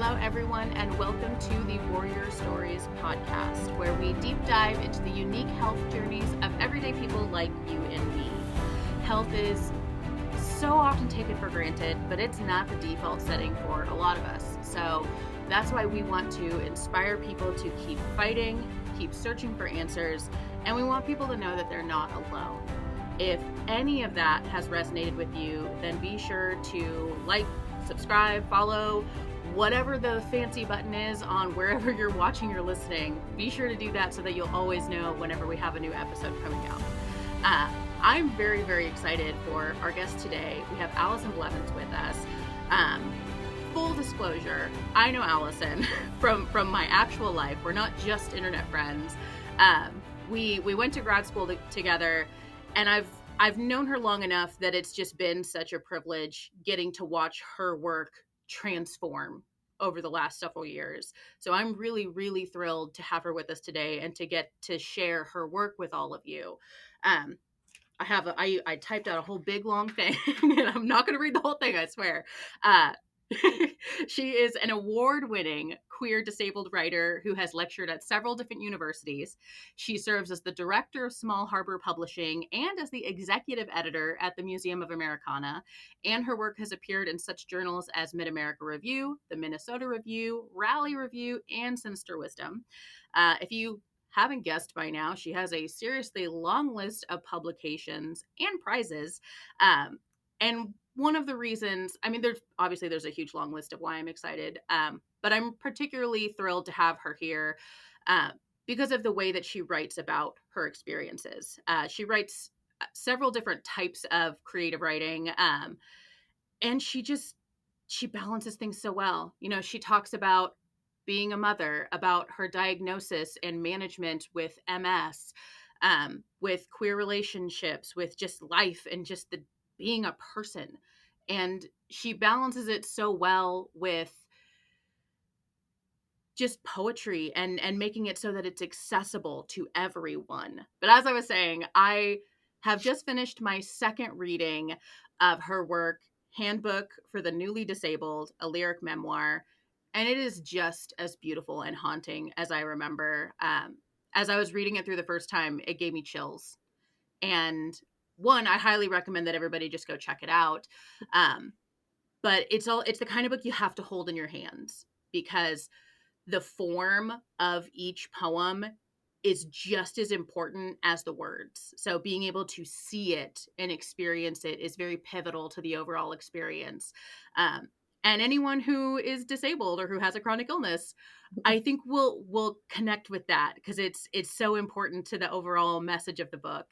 Hello, everyone, and welcome to the Warrior Stories podcast, where we deep dive into the unique health journeys of everyday people like you and me. Health is so often taken for granted, but it's not the default setting for a lot of us. So that's why we want to inspire people to keep fighting, keep searching for answers, and we want people to know that they're not alone. If any of that has resonated with you, then be sure to like, subscribe, follow, whatever the fancy button is on wherever you're watching or listening. Be sure to do that so that you'll always know whenever we have a new episode coming out. I'm very, very excited for our guest today. We have Allison Blevins with us. Full disclosure, I know Allison from my actual life. We're not just internet friends. We went to grad school together, and I've known her long enough that it's just been such a privilege getting to watch her work transform over the last several years. So I'm really, really thrilled to have her with us today and to get to share her work with all of you. I typed out a whole big long thing, and I'm not going to read the whole thing, I swear. She is an award-winning queer disabled writer who has lectured at several different universities. She serves as the director of Small Harbor Publishing and as the executive editor at the Museum of Americana. And her work has appeared in such journals as Mid-America Review, the Minnesota Review, Raleigh Review, and Sinister Wisdom. If you haven't guessed by now, she has a seriously long list of publications and prizes. And one of the reasons, there's a huge long list of why I'm excited, but I'm particularly thrilled to have her here because of the way that she writes about her experiences. She writes several different types of creative writing, and she balances things so well. You know, she talks about being a mother, about her diagnosis and management with MS, with queer relationships, with just life and just the being a person. And she balances it so well with just poetry and making it so that it's accessible to everyone. But as I was saying, I have just finished my second reading of her work, Handbook for the Newly Disabled, a lyric memoir. And it is just as beautiful and haunting as I remember. As I was reading it through the first time, it gave me chills. And one, I highly recommend that everybody just go check it out. But it's the kind of book you have to hold in your hands because the form of each poem is just as important as the words. So being able to see it and experience it is very pivotal to the overall experience. And anyone who is disabled or who has a chronic illness, I think will connect with that because it's so important to the overall message of the book.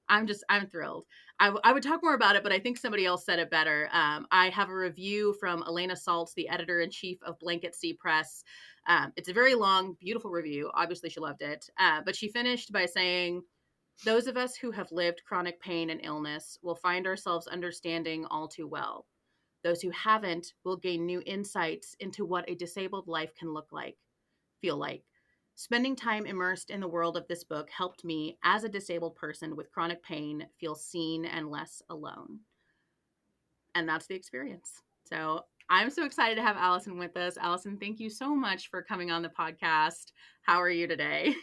I'm thrilled. I would talk more about it, but I think somebody else said it better. I have a review from Elena Saltz, the editor-in-chief of Blanket Sea Press. It's a very long, beautiful review. Obviously, she loved it. But she finished by saying, "Those of us who have lived chronic pain and illness will find ourselves understanding all too well. Those who haven't will gain new insights into what a disabled life can look like, feel like. Spending time immersed in the world of this book helped me, as a disabled person with chronic pain, feel seen and less alone." And that's the experience. So I'm so excited to have Allison with us. Allison, thank you so much for coming on the podcast. How are you today?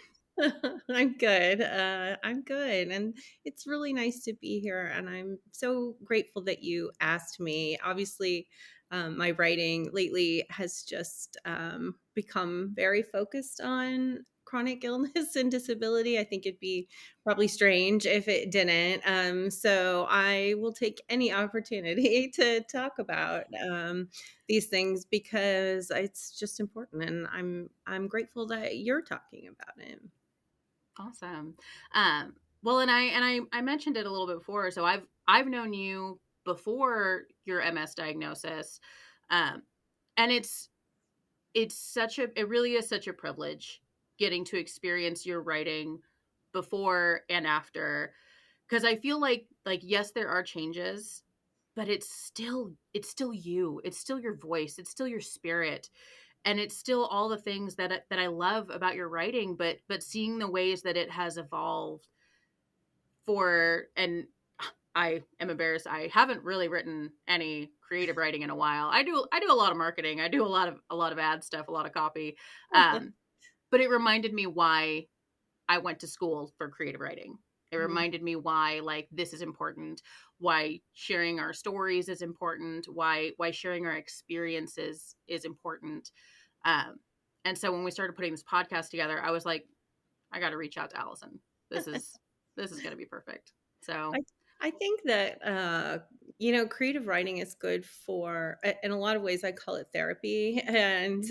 I'm good. I'm good. And it's really nice to be here. And I'm so grateful that you asked me. Obviously, my writing lately has just become very focused on chronic illness and disability. I think it'd be probably strange if it didn't. So I will take any opportunity to talk about these things because it's just important. And I'm grateful that you're talking about it. Awesome. Well, and I mentioned it a little bit before. So I've known you before your MS diagnosis, and it really is such a privilege getting to experience your writing before and after, because I feel like yes, there are changes, but it's still you, it's still your voice, it's still your spirit, and it's still all the things that I love about your writing, but seeing the ways that it has evolved for, and I am embarrassed. I haven't really written any creative writing in a while. I do a lot of marketing. I do a lot of ad stuff, a lot of copy. Um, but it reminded me why I went to school for creative writing. It Mhm. reminded me why like this is important, why sharing our stories is important, why sharing our experiences is important. Um, and so when we started putting this podcast together, I was like, I got to reach out to Allison. This is this is going to be perfect. So I I think that creative writing is good for, in a lot of ways. I call it therapy, and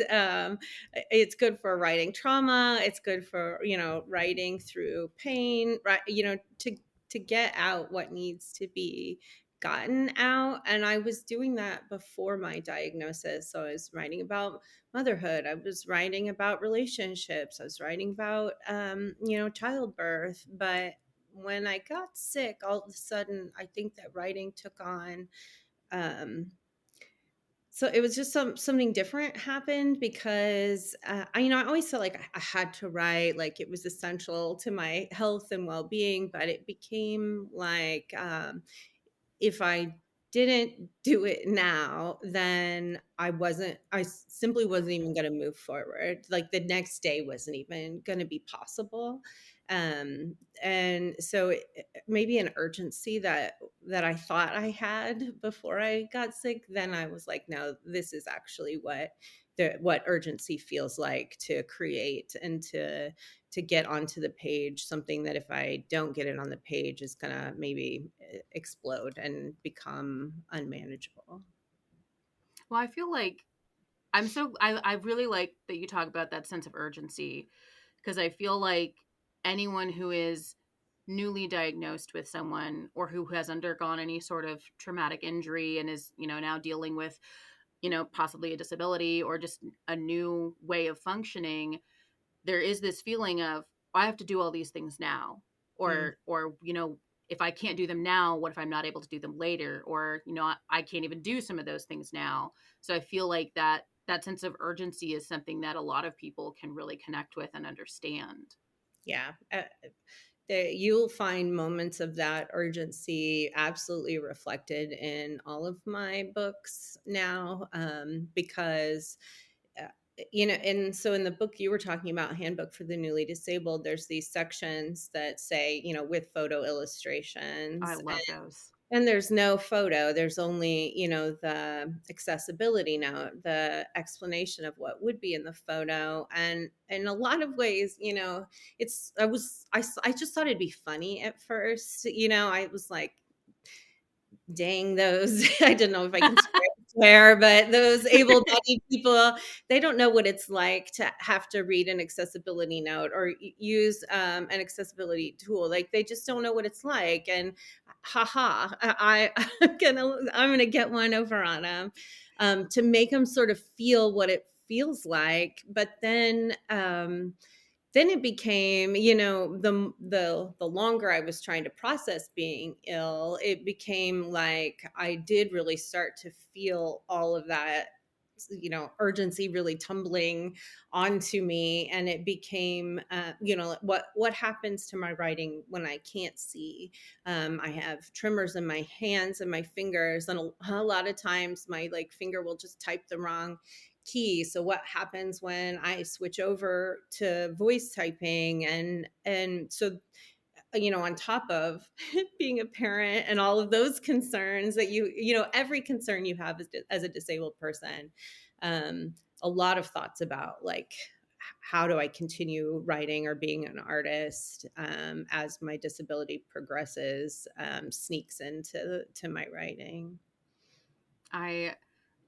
it's good for writing trauma. It's good for writing through pain, right? To get out what needs to be gotten out. And I was doing that before my diagnosis. So I was writing about motherhood. I was writing about relationships. I was writing about childbirth, but when I got sick, all of a sudden, I think that writing took on. Um, so it was just something different happened because I always felt like I had to write, like it was essential to my health and well being, but it became like if I didn't do it now, then I simply wasn't even going to move forward. Like the next day wasn't even going to be possible. And so maybe an urgency that I thought I had before I got sick, then I was like, no, this is actually what urgency feels like, to create and to get onto the page something that if I don't get it on the page is going to maybe explode and become unmanageable. well, I feel like I really like that you talk about that sense of urgency because I feel like anyone who is newly diagnosed with someone or who has undergone any sort of traumatic injury and is, now dealing with, possibly a disability or just a new way of functioning, there is this feeling of, I have to do all these things now, Mm, or if I can't do them now, what if I'm not able to do them later, or I can't even do some of those things now. So I feel like that sense of urgency is something that a lot of people can really connect with and understand. yeah. You'll find moments of that urgency absolutely reflected in all of my books now, because uh, and so in the book you were talking about, Handbook for the Newly Disabled, there's these sections that say, with photo I illustrations, love those. and there's no photo. There's only, the accessibility note, the explanation of what would be in the photo. And in a lot of ways, I just thought it'd be funny at first. I was like, dang those, I don't know if I can swear, but those able-bodied people, they don't know what it's like to have to read an accessibility note or use an accessibility tool. Like they just don't know what it's like. And haha, I'm gonna get one over on them, to make them sort of feel what it feels like. But then it became, the longer I was trying to process being ill, it became like I did really start to feel all of that, urgency really tumbling onto me. And it became, what happens to my writing when I can't see. I have tremors in my hands and my fingers, and a lot of times my like finger will just type the wrong key. So what happens when I switch over to voice typing? And so, on top of being a parent and all of those concerns that every concern you have as a disabled person, um, a lot of thoughts about like, how do I continue writing or being an artist, as my disability progresses, sneaks into my writing. I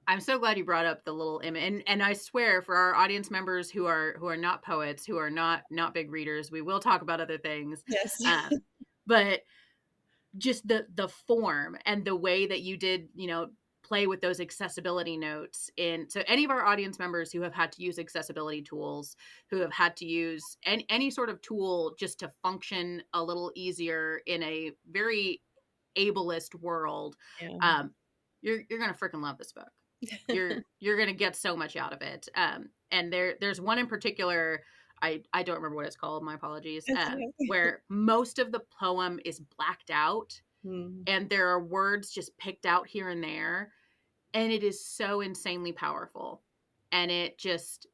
I'm so glad you brought up the little image, and I swear for our audience members who are not poets, who are not big readers, we will talk about other things. Yes. But just the form and the way that you did, play with those accessibility notes. And so any of our audience members who have had to use accessibility tools, who have had to use any sort of tool just to function a little easier in a very ableist world, Yeah. um, you're gonna freaking love this book. You're gonna get so much out of it. And there's one in particular. I don't remember what it's called. My apologies. That's okay. Where most of the poem is blacked out, Mm. and there are words just picked out here and there, and it is so insanely powerful. And it just,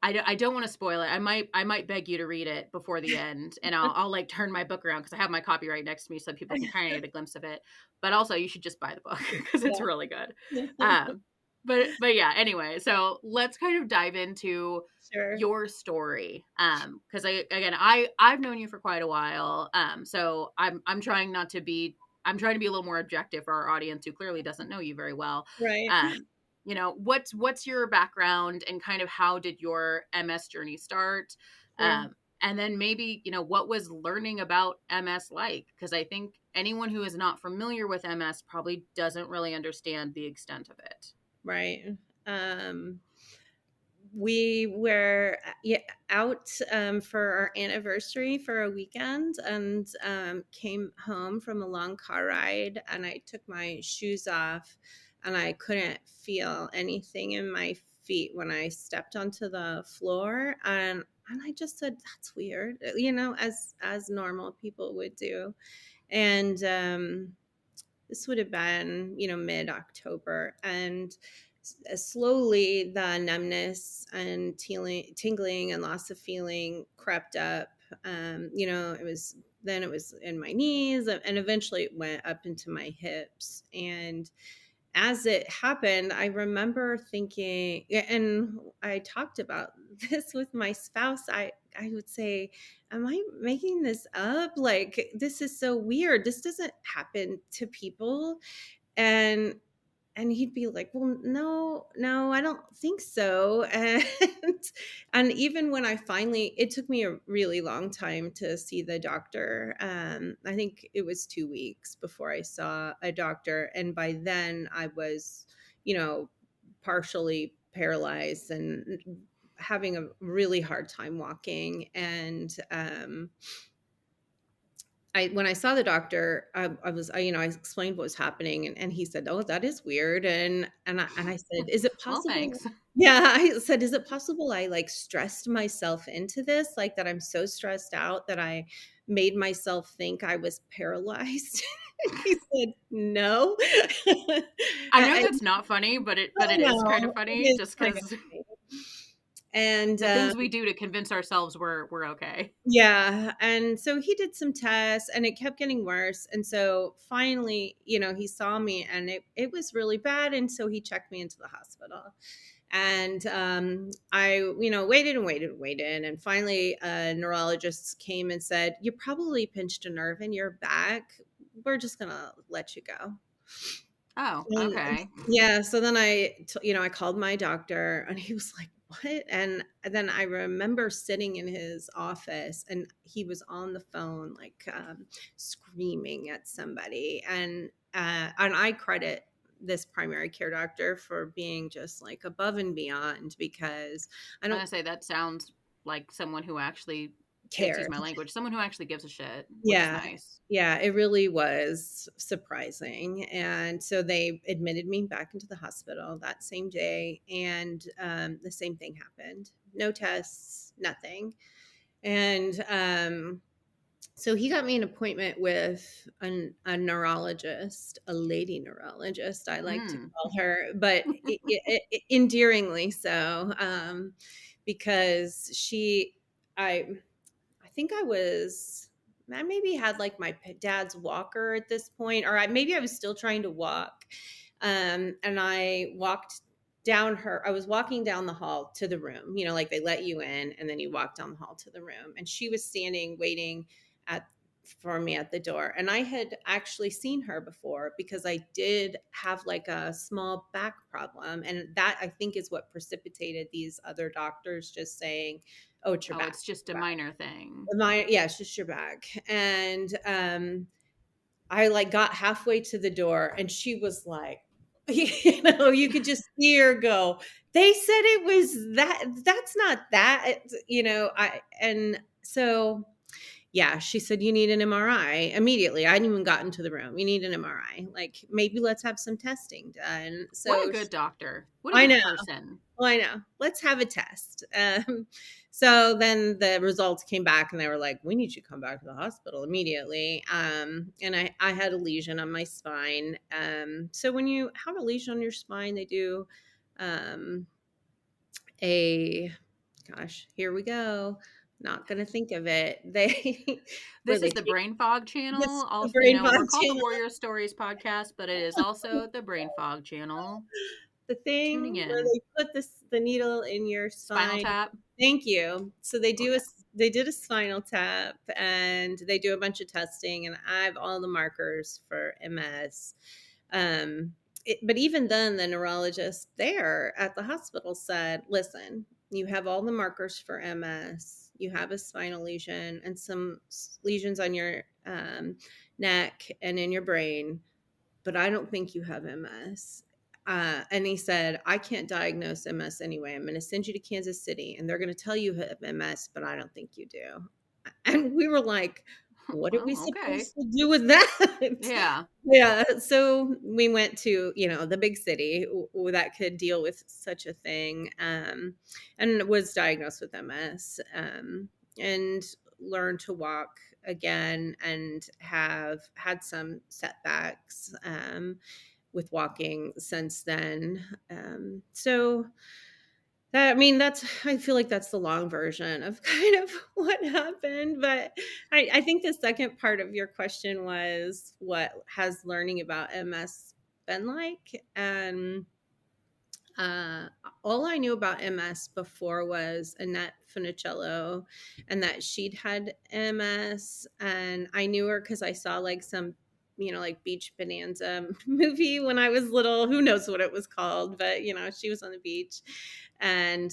I don't want to spoil it. I might beg you to read it before the end, and I'll like turn my book around because I have my copy right next to me so people can kind of get a glimpse of it. But also, you should just buy the book because it's really good. Yeah. Um, but yeah. Anyway, so let's kind of dive into Sure. your story. Because I've known you for quite a while. So I'm trying not to be. I'm trying to be a little more objective for our audience who clearly doesn't know you very well. Right. Um, what's your background, and kind of how did your MS journey start? Sure. And then maybe, what was learning about MS like? Because I think anyone who is not familiar with MS probably doesn't really understand the extent of it. Right. We were out for our anniversary for a weekend, and came home from a long car ride, and I took my shoes off, and I couldn't feel anything in my feet when I stepped onto the floor, and I just said, that's weird, as normal people would do. And this would have been, mid-October, and slowly the numbness and tingling and loss of feeling crept up. It was in my knees, and eventually it went up into my hips. And as it happened, I remember thinking, and I talked about this with my spouse. I would say, am I making this up? Like, this is so weird. This doesn't happen to people. And he'd be like, well, no, I don't think so. And even when it took me a really long time to see the doctor. I think it was 2 weeks before I saw a doctor. And by then I was, partially paralyzed and having a really hard time walking. And when I saw the doctor, I explained what was happening, and he said, "Oh, that is weird." And I said, "Is it Well, possible?" thanks. Yeah, I said, "Is it possible I like stressed myself into this, like that I'm so stressed out that I made myself think I was paralyzed?" He said, "No." I know And that's not funny, but it I is kind of know, it funny is just kind of because funny. And the things we do to convince ourselves we're okay. yeah. And so he did some tests, and it kept getting worse. And so finally, he saw me, and it was really bad. And so he checked me into the hospital. And I, waited and waited and waited. And finally, a neurologist came and said, "You probably pinched a nerve in your back. We're just going to let you go." Oh, And okay. yeah, so then I called my doctor, and he was like, "What?" And then I remember sitting in his office, and he was on the phone, like screaming at somebody. And I credit this primary care doctor for being just like above and beyond, because I I was don't gonna say that sounds like someone who actually, excuse care. my language, someone who actually gives a shit, which is Yeah. nice. Yeah, it really was surprising. And so they admitted me back into the hospital that same day. And the same thing happened. No tests, nothing. And so he got me an appointment with a neurologist, a lady neurologist, I like to Mm. call her, but endearingly so, because I I think I maybe had like my dad's walker at this point, or maybe I was still trying to walk. And I was walking down the hall to the room, like they let you in and then you walk down the hall to the room. And she was standing waiting at for me at the door. And I had actually seen her before, because I did have like a small back problem. And that, I think, is what precipitated these other doctors just saying, "Oh, it's your Oh, back." it's just a minor thing. Yeah, it's just your bag. And I like got halfway to the door, and she was like, you could just see her go, "They said it was that. That's not that." I and so yeah, she said, you need an MRI immediately. I hadn't even gotten to the room. You need an MRI. Like, maybe let's have some testing done. What a So good doctor. What a I good know. person. Well, I know. Let's have a test. So then the results came back and they were like, we need you to come back to the hospital immediately. And I had a lesion on my spine. So when you have a lesion on your spine, they do um, a, gosh, here we go. Not going to think of it. Where This they is the take Brain Fog this channel. the Also, brain fog we're called the channel. Warrior Stories podcast, but it is also the Brain Fog channel. The Tuning thing where in. they put the needle in your Spinal spine. tap. Thank you. So Okay. they did a spinal tap and they do a bunch of testing, and I have all the markers for MS. But even then, the neurologist there at the hospital said, listen, you have all the markers for MS. You have a spinal lesion and some lesions on your neck and in your brain, but I don't think you have MS. And he said, I can't diagnose MS anyway. I'm going to send you to Kansas City and they're going to tell you have MS, but I don't think you do. And we were like, what are we Well, okay. supposed to do with that? Yeah. Yeah. So we went to, the big city that could deal with such a thing, and was diagnosed with MS, and learned to walk again and have had some setbacks with walking since then. So that, I mean, I feel like that's the long version of kind of what happened. But I think the second part of your question was, what has learning about MS been like? And uh, all I knew about MS before was Annette Funicello, and that she'd had MS. And I knew her because I saw like some, like Beach Bonanza movie when I was little. Who knows what it was called, but she was on the beach, and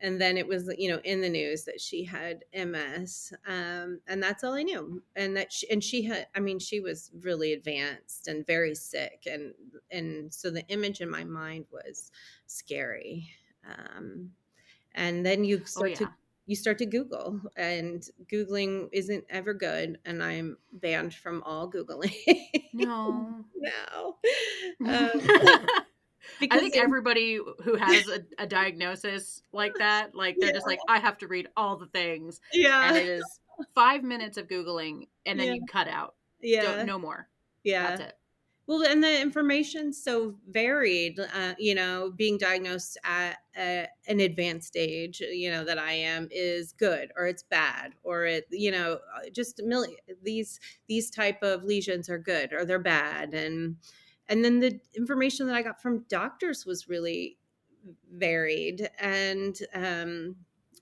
then it was in the news that she had MS, and that's all I knew. And that she had, I mean, she was really advanced and very sick, and so the image in my mind was scary. um, and then Oh, yeah. you start to Google, and Googling isn't ever good, and I'm banned from all Googling No. now, um, I because think everybody who has a diagnosis like that, like they're yeah, just like, I have to read all the things. And yeah, it is 5 minutes of Googling and then yeah, you cut out. Don't, yeah, no more. That's yeah. it. Well, and the information's so varied, being diagnosed at an advanced age, that I am, is good or it's bad, or just a million, these type of lesions are good or they're bad. And then the information that I got from doctors was really varied. And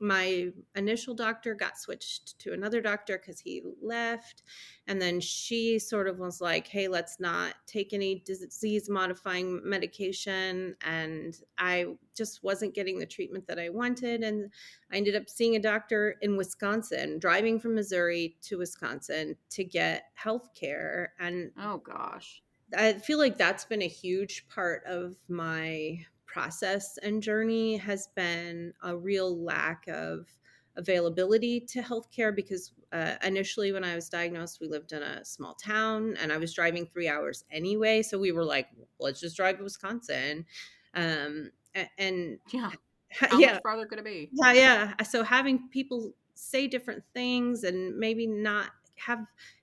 my initial doctor got switched to another doctor because he left, and then she sort of was like, hey, let's not take any disease modifying medication, and I just wasn't getting the treatment that I wanted. And I ended up seeing a doctor in Wisconsin, driving from Missouri to Wisconsin to get health care. And Oh, gosh. I feel like that's been a huge part of my process and journey, has been a real lack of availability to healthcare, because initially when I was diagnosed, we lived in a small town and I was driving 3 hours anyway. So we were like, let's just drive to Wisconsin. And Yeah. How yeah, much farther could it be? yeah, yeah. So having people say different things and maybe not have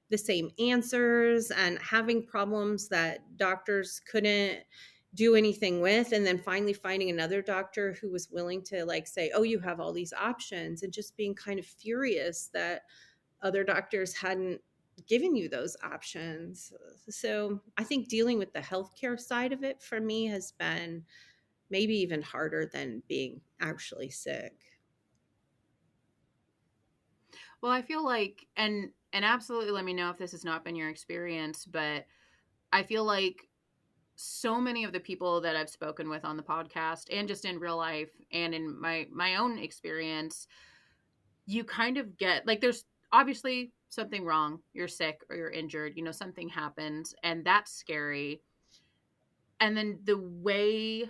the same answers, and having problems that doctors couldn't do anything with, and then finally finding another doctor who was willing to like say, oh, you have all these options, and just being kind of furious that other doctors hadn't given you those options. So I think dealing with the healthcare side of it for me has been maybe even harder than being actually sick. Well, I feel like, and absolutely let me know if this has not been your experience, but I feel like so many of the people that I've spoken with on the podcast and just in real life and in my own experience, you kind of get like there's obviously something wrong. You're sick or you're injured, something happens and that's scary. And then the way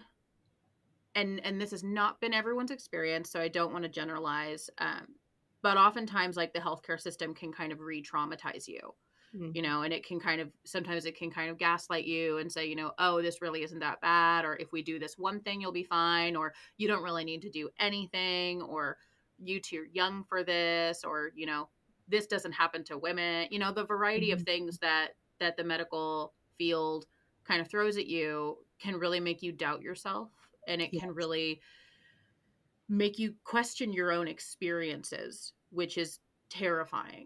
and this has not been everyone's experience, so I don't want to generalize, but oftentimes like the healthcare system can kind of re-traumatize you, you Mhm. know, and it can kind of, sometimes it can kind of gaslight you and say, you know, oh, this really isn't that bad, or if we do this one thing you'll be fine, or you don't really need to do anything, or you too young for this, or, you know, this doesn't happen to women, you know, the variety of Mhm. things that the medical field kind of throws at you can really make you doubt yourself, and it Yeah. can really make you question your own experiences, which is terrifying.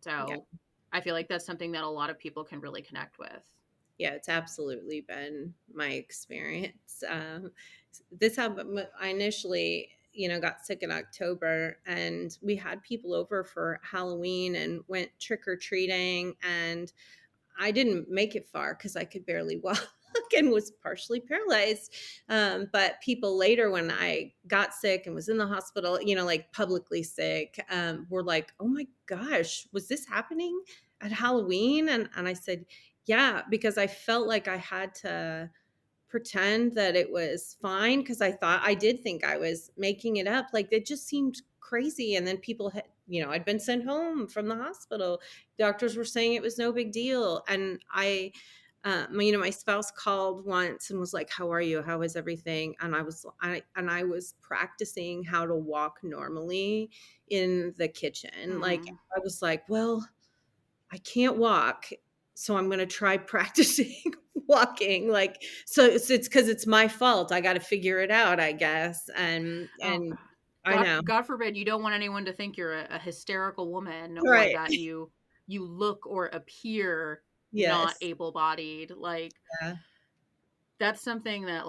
Yeah. So I feel like that's something that a lot of people can really connect with. Yeah, it's absolutely been my experience. This happened. I initially, got sick in October, and we had people over for Halloween and went trick or treating, and I didn't make it far because I could barely walk and was partially paralyzed. But people later, when I got sick and was in the hospital, like publicly sick, were like, "Oh my gosh, was this happening at Halloween?" And I said, "Yeah," because I felt like I had to pretend that it was fine because I did think I was making it up. Like, it just seemed crazy. And then people had, I'd been sent home from the hospital. Doctors were saying it was no big deal. And my spouse called once and was like, "How are you? How is everything?" And I was practicing how to walk normally in the kitchen. Like, Mm. I was like, "Well, I can't walk, so I'm gonna try practicing walking, like, so it's because it's my fault, I gotta figure it out, I guess, Oh and I God, know. God forbid you don't want anyone to think you're a hysterical woman, or Right. that you look or appear not Yes. able-bodied. Like, Yeah. that's something that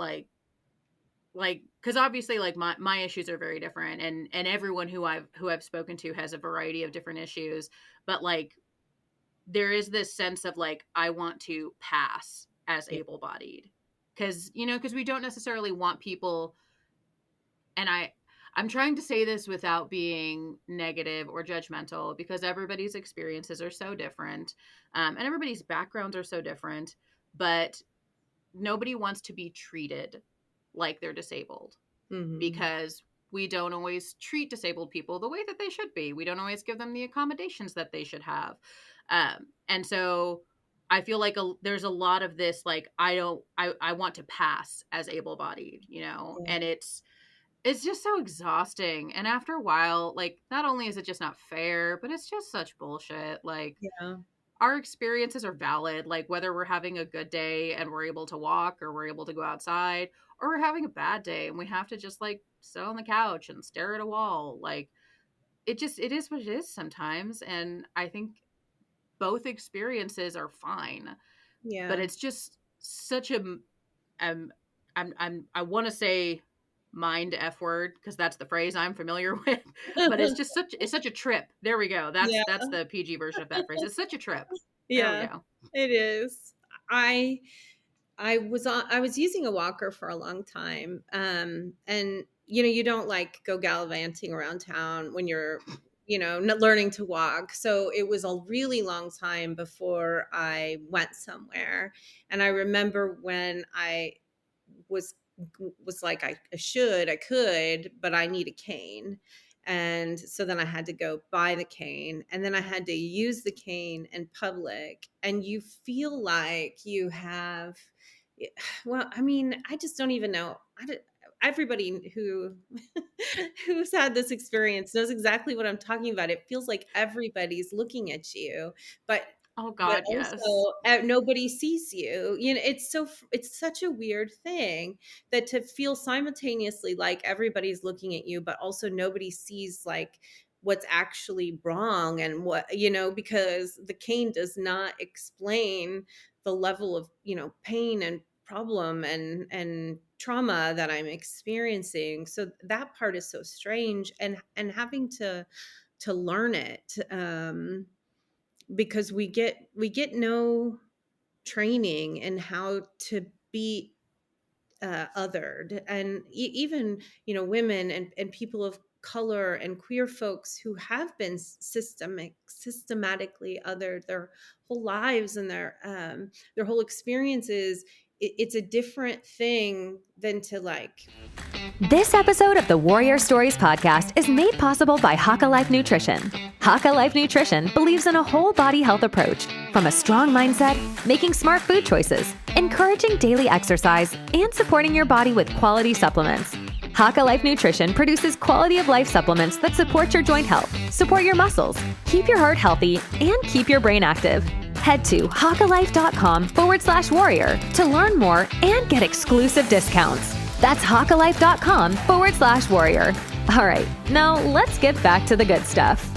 because obviously like my issues are very different, and everyone who I've spoken to has a variety of different issues, but like there is this sense of like I want to pass as Yeah. able-bodied, because you know, because we don't necessarily want people, and I'm trying to say this without being negative or judgmental, because everybody's experiences are so different, and everybody's backgrounds are so different, but nobody wants to be treated like they're disabled, Mhm. because we don't always treat disabled people the way that they should be. We don't always give them the accommodations that they should have. And so I feel like there's a lot of this, like, I want to pass as able bodied, you know, Yeah. and it's just so exhausting. And after a while, like, not only is it just not fair, but it's just such bullshit. Like, Yeah. our experiences are valid, like whether we're having a good day and we're able to walk, or we're able to go outside, or we're having a bad day and we have to just like sit on the couch and stare at a wall. Like, it is what it is sometimes, and I think both experiences are fine, but Yeah. it's just such a um I want to say mind f word because that's the phrase I'm familiar with, but it's such a trip. There we go. Yeah. That's the PG version of that phrase. It's such a trip. There we Yeah. go. It is. I I was using a walker for a long time, and, you don't, like, go gallivanting around town when you're, learning to walk, so it was a really long time before I went somewhere, and I remember when I was was like, I could, but I need a cane. And so then I had to go buy the cane, and then I had to use the cane in public, and you feel like you have, well, I mean, I just don't even know. Everybody who who's had this experience knows exactly what I'm talking about. It feels like everybody's looking at you, but Oh but God, yes. also, nobody sees you. It's such a weird thing, that to feel simultaneously like everybody's looking at you, but also nobody sees, like, what's actually wrong, and because the cane does not explain the level of, pain and problem and trauma that I'm experiencing. So that part is so strange, and having to learn it, because we get no training in how to be, othered, and even, women and people of color and queer folks who have been systematically othered their whole lives, and their whole experiences. It's a different thing than to, like, This episode of the Warrior Stories podcast is made possible by Haka Life Nutrition. Haka Life Nutrition believes in a whole body health approach, from a strong mindset, making smart food choices, encouraging daily exercise, and supporting your body with quality supplements. Haka Life Nutrition produces quality of life supplements that support your joint health, support your muscles, keep your heart healthy, and keep your brain active. Head to hakalife.com/warrior to learn more and get exclusive discounts. That's hakalife.com/warrior. All right, now let's get back to the good stuff.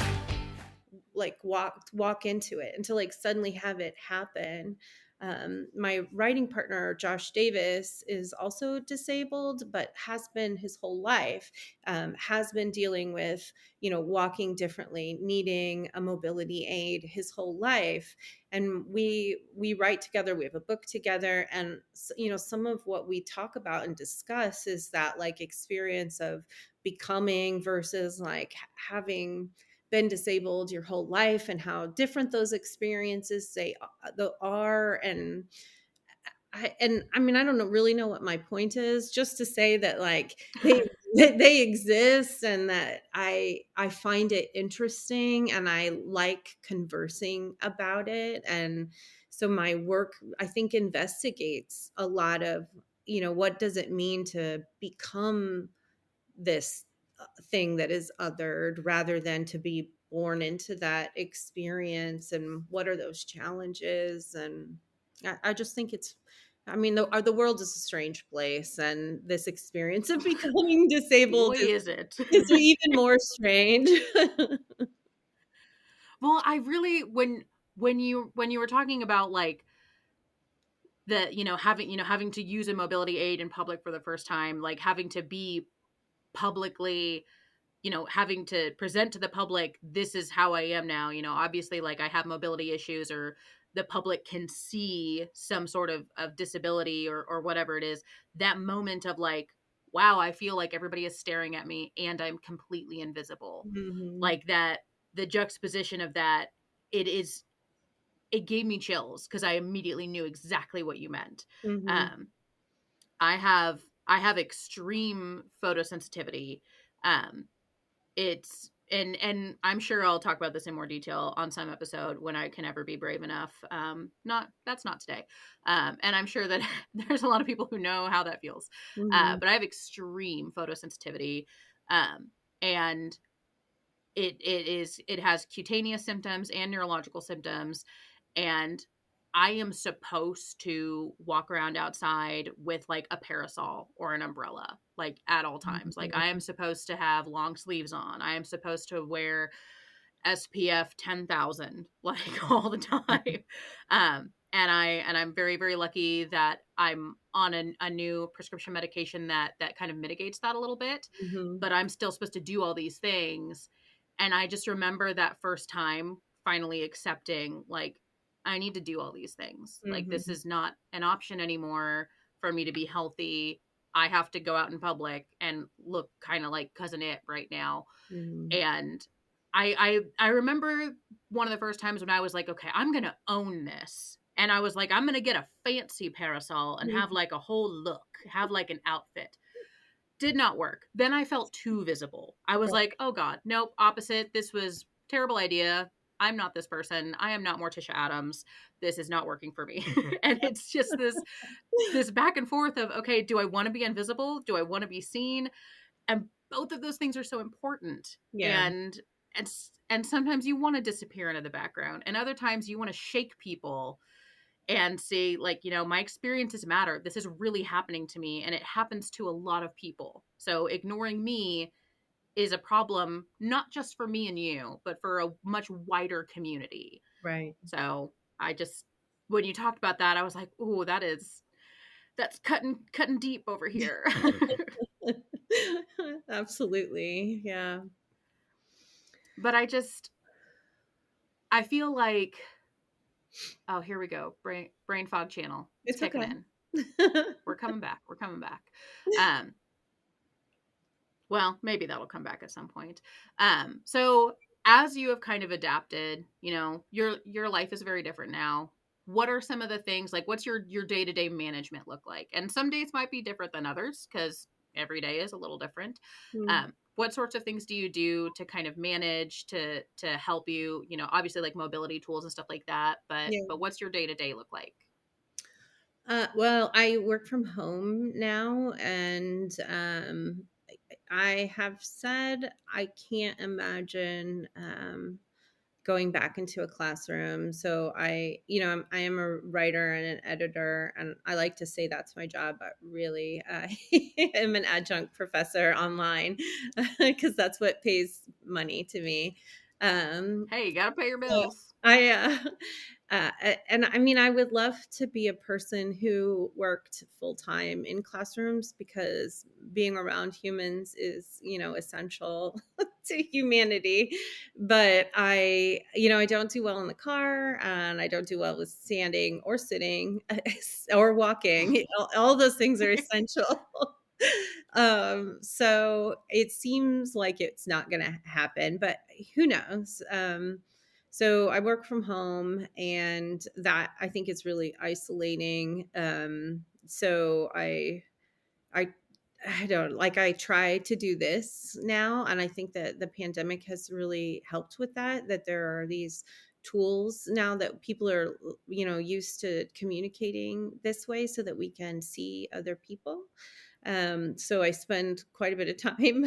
Like walk into it and to like suddenly have it happen. My writing partner, Josh Davis, is also disabled, but has been his whole life, has been dealing with, walking differently, needing a mobility aid his whole life. And we write together, we have a book together. And, some of what we talk about and discuss is that like experience of becoming versus like having been disabled your whole life and how different those experiences are. And I mean, I don't really know what my point is, just to say that like they exist and that I find it interesting and I like conversing about it. And so my work, I think, investigates a lot of, what does it mean to become this thing that is othered rather than to be born into that experience, and what are those challenges. And I just think I mean, the world is a strange place, and this experience of becoming disabled Boy, is it. is even more strange. Well, I really, when you were talking about like the, having to use a mobility aid in public for the first time, like having to be publicly, having to present to the public, this is how I am now, obviously like I have mobility issues, or the public can see some sort of disability, or whatever it is, that moment of like, wow, I feel like everybody is staring at me and I'm completely invisible. Mm-hmm. Like that, the juxtaposition of that, it gave me chills because I immediately knew exactly what you meant. Mm-hmm. Um, I have extreme photosensitivity. Um, it's and I'm sure I'll talk about this in more detail on some episode when I can ever be brave enough. That's not today. And I'm sure that there's a lot of people who know how that feels. Mm-hmm. But I have extreme photosensitivity. And it has cutaneous symptoms and neurological symptoms, and I am supposed to walk around outside with like a parasol or an umbrella, like at all times. Like I am supposed to have long sleeves on. I am supposed to wear SPF 10,000 like all the time. And I'm very, very lucky that I'm on a new prescription medication that kind of mitigates that a little bit, Mm-hmm. but I'm still supposed to do all these things. And I just remember that first time finally accepting, like, I need to do all these things. Like, this Mm-hmm. is not an option anymore for me to be healthy. I have to go out in public and look kind of like Cousin It right now. Mm-hmm. And I remember one of the first times when I was like, okay, I'm gonna own this. And I was like, I'm gonna get a fancy parasol and have like a whole look, have like an outfit. Did not work. Then I felt too visible. I was like, oh God, nope, opposite. This was terrible idea. I'm not this person. I am not Morticia Adams. This is not working for me. And it's just this back and forth of, okay, do I want to be invisible? Do I want to be seen? And both of those things are so important. Yeah. And sometimes you want to disappear into the background, and other times you want to shake people and say, like, my experiences matter. This is really happening to me, and it happens to a lot of people. So ignoring me is a problem, not just for me and you, but for a much wider community. Right. So I just, when you talked about that, I was like, oh, that's cutting deep over here. Absolutely. Yeah. But I feel like, oh, here we go. Brain fog channel. It's It's kicking okay. in. We're coming back. We're coming back. Um, well, maybe that'll come back at some point. So as you have kind of adapted, your life is very different now. What are some of the things, like, what's your day-to-day management look like? And some days might be different than others because every day is a little different. Mm. What sorts of things do you do to kind of manage to help you, obviously like mobility tools and stuff like that, Yeah. but what's your day-to-day look like? Well, I work from home now, and I have said I can't imagine going back into a classroom. So I am a writer and an editor, and I like to say that's my job, but really, I am an adjunct professor online because that's what pays money to me. Um, Hey, you gotta pay your so bills. I and I mean, I would love to be a person who worked full time in classrooms because being around humans is, essential to humanity. But I don't do well in the car, and I don't do well with standing or sitting or walking. All those things are essential. So it seems like it's not going to happen, but who knows? So I work from home, and that I think is really isolating. So I I don't like I try to do this now, and I think that the pandemic has really helped with that there are these tools now that people are used to communicating this way so that we can see other people. So I spend quite a bit of time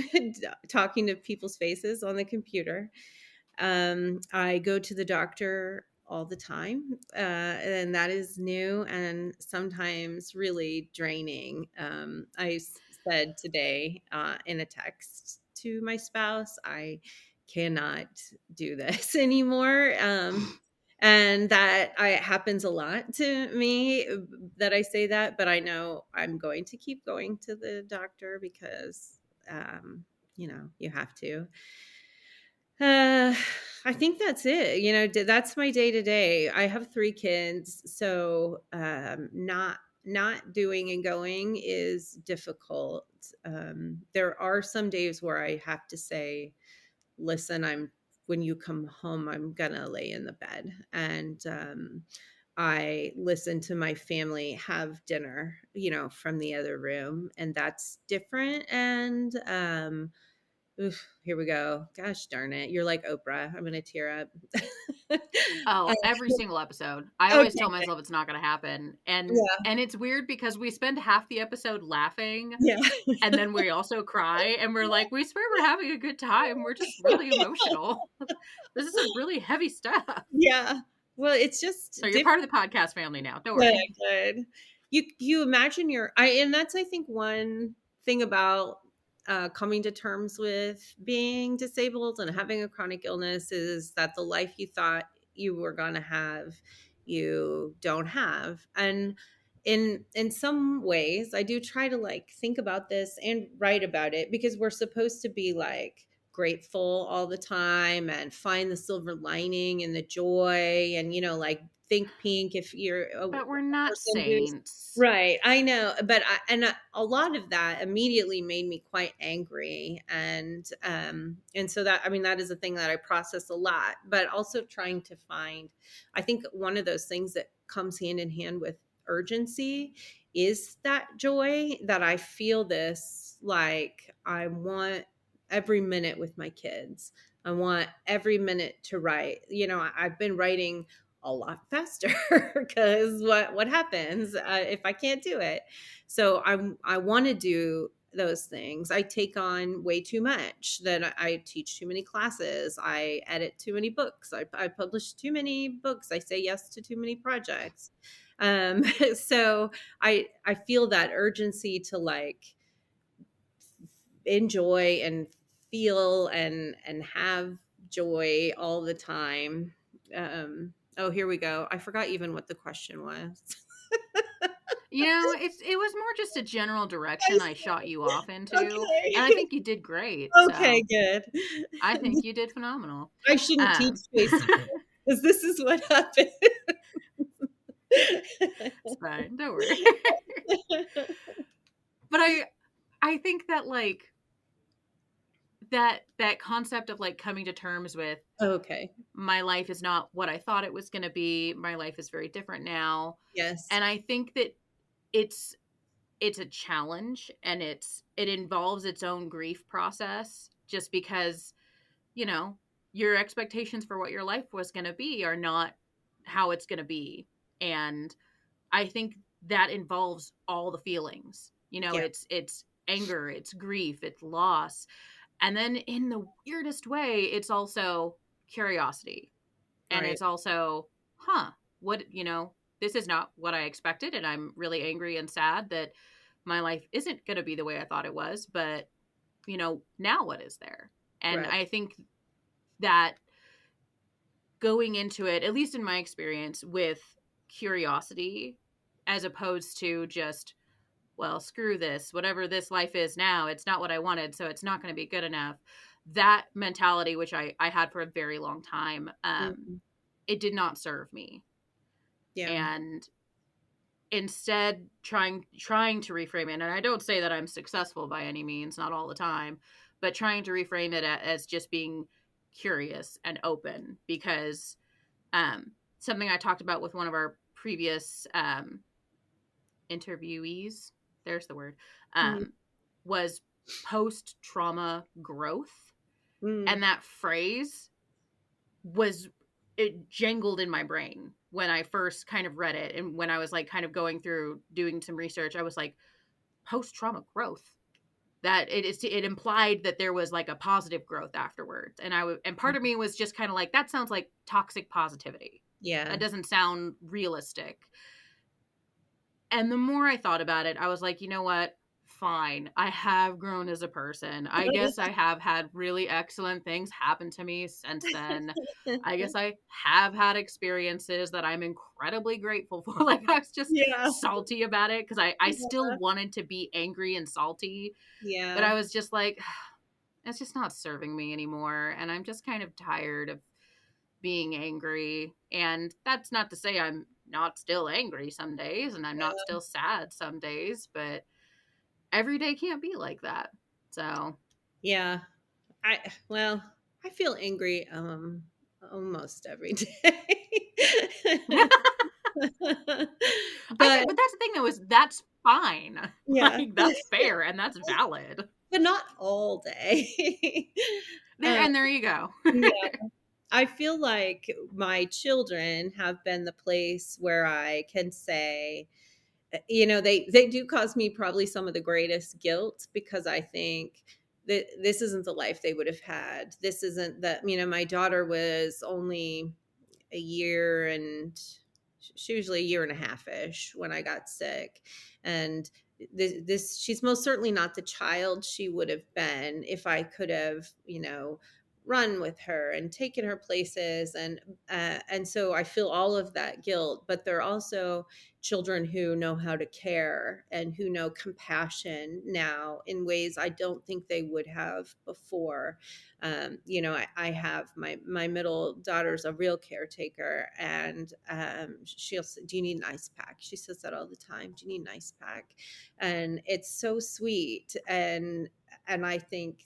talking to people's faces on the computer. I go to the doctor all the time, and that is new and sometimes really draining. Said today in a text to my spouse, I cannot do this anymore. And it happens a lot to me that I say that, but I know I'm going to keep going to the doctor because, you have to. Uh, I think that's it. That's my day to day. I have 3 kids, so not doing and going is difficult. There are some days where I have to say, "Listen, I'm when you come home, I'm gonna lay in the bed," and I listen to my family have dinner, from the other room, and that's different. And oof, here we go. Gosh darn it. You're like Oprah. I'm going to tear up. Oh, Uh, every single episode. I always okay. tell myself it's not going to happen. And Yeah. it's weird because we spend half the episode laughing Yeah. and then we also cry and we're like, we swear we're having a good time. We're just really emotional. This is some really heavy stuff. Yeah. Well, it's just So you're different. part of the podcast family now. Don't Good, worry. good. You imagine and that's I think one thing about coming to terms with being disabled and having a chronic illness is that the life you thought you were going to have, you don't have. And in some ways, I do try to like think about this and write about it because we're supposed to be like grateful all the time and find the silver lining and the joy and like think pink if you're a But we're not person who's saints. right. I know, but a lot of that immediately made me quite angry, and so that, I mean, that is a thing that I process a lot, but also trying to find, I think one of those things that comes hand in hand with urgency is that joy that I feel this like I want every minute with my kids. I want every minute to write. I've been writing a lot faster because what happens if I can't do it? So I want to do those things. I take on way too much. That I teach too many classes. I edit too many books. I publish too many books. I say yes to too many projects. So I feel that urgency to like enjoy and feel and have joy all the time. Oh, here we go. I forgot even what the question was. It was more just a general I direction I shot you off into, and I Okay. think you did great. Okay, So good. I think you did phenomenal. I shouldn't teach Um, face because this is what happened. it's fine. Don't worry. But I think that like that concept of like coming to terms with Okay. my life is not what I thought it was going to be. My life is very different now. Yes. And I think that it's it's a challenge, and it involves its own grief process, just because, you know, your expectations for what your life was going to be are not how it's going to be. And I think that involves all the feelings. You know, Yeah. it's anger, it's grief, it's loss. And then in the weirdest way, it's also curiosity. And Right. it's also, what, you know, this is not what I expected, and I'm really angry and sad that my life isn't going to be the way I thought it was, but you know, now what is there? And Right. I think that going into it, at least in my experience, with curiosity, as opposed to just, well, screw this, whatever this life is now, it's not what I wanted, so it's not going to be good enough. That mentality, which I had for a very long time, Mhm. it did not serve me. Yeah. And instead trying to reframe it, and I don't say that I'm successful by any means, not all the time, but trying to reframe it as just being curious and open, because something I talked about with one of our previous interviewees, there's the word, Mm. was post trauma growth. Mm. And that phrase was, it jangled in my brain when I first kind of read it. And when I was like kind of going through doing some research, I was like, post trauma growth. That it implied that there was like a positive growth afterwards. And part of me was just kind of like, that sounds like toxic positivity. Yeah. That doesn't sound realistic. And the more I thought about it, I was like, you know what? Fine. I have grown as a person. I guess I have had really excellent things happen to me since then. I guess I have had experiences that I'm incredibly grateful for. Like, I was just Yeah. salty about it, because I still Yeah. wanted to be angry and salty, but Yeah. I was just like, it's just not serving me anymore. And I'm just kind of tired of being angry. And that's not to say I'm not still angry some days, and I'm not still sad some days, but every day can't be like that. So, Yeah. I well, I feel angry almost every day. I think, But but that's the thing though, is that's fine. yeah. Like, that's fair and that's valid. But not all day. There, Um, and there you go. yeah. I feel like my children have been the place where I can say, they do cause me probably some of the greatest guilt, because I think that this isn't the life they would have had. This isn't that, my daughter was only a year, and she was usually a year and a half ish when I got sick. And this she's most certainly not the child she would have been if I could have, run with her and taken her places. And so I feel all of that guilt, but they're also children who know how to care and who know compassion now in ways I don't think they would have before. I have my middle daughter's a real caretaker, and she'll say, "Do you need an ice pack?" She says that all the time. "Do you need an ice pack?" And it's so sweet. And I think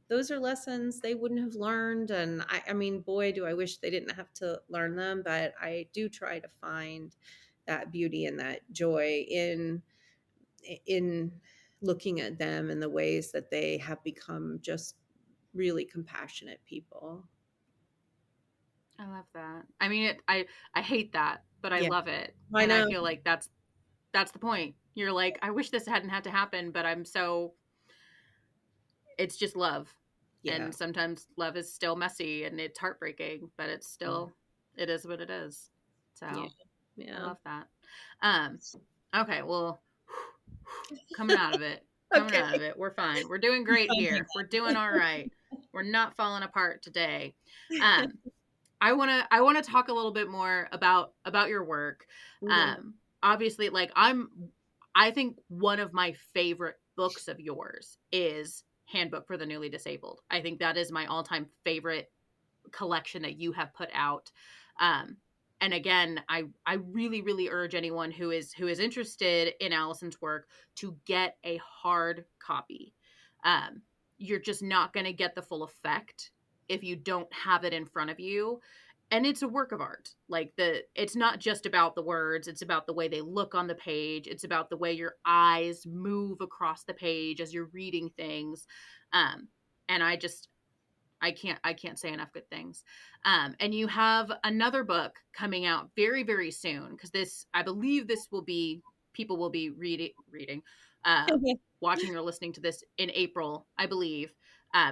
those are lessons they wouldn't have learned. And I mean, boy, do I wish they didn't have to learn them. But I do try to find that beauty and that joy in looking at them in the ways that they have become just really compassionate people. I love that. I mean, I hate that, but I Yeah, love it. I And I know. feel like that's the point. You're like, I wish this hadn't had to happen, but it's just love. Yeah, And sometimes love is still messy and it's heartbreaking, but it's yeah, still, it is what it is. yeah, So I yeah. love that. Um, okay, well, coming out of it, coming Okay. out of it. We're fine. We're doing great here. We're doing all right. We're not falling apart today. Um, I wanna talk a little bit more about your work. Mhm. Obviously, like, I think one of my favorite books of yours is Handbook for the Newly Disabled. I think that is my all-time favorite collection that you have put out. Um, and again, I really really urge anyone who is interested in Allison's work to get a hard copy. Um, you're just not going to get the full effect if you don't have it in front of you. and it's a work of art. Like it's not just about the words, it's about the way they look on the page, it's about the way your eyes move across the page as you're reading things. And I can't say enough good things. And you have another book coming out very, very soon, because I believe this will be, people will be reading, uh, watching or listening to this in April, I believe.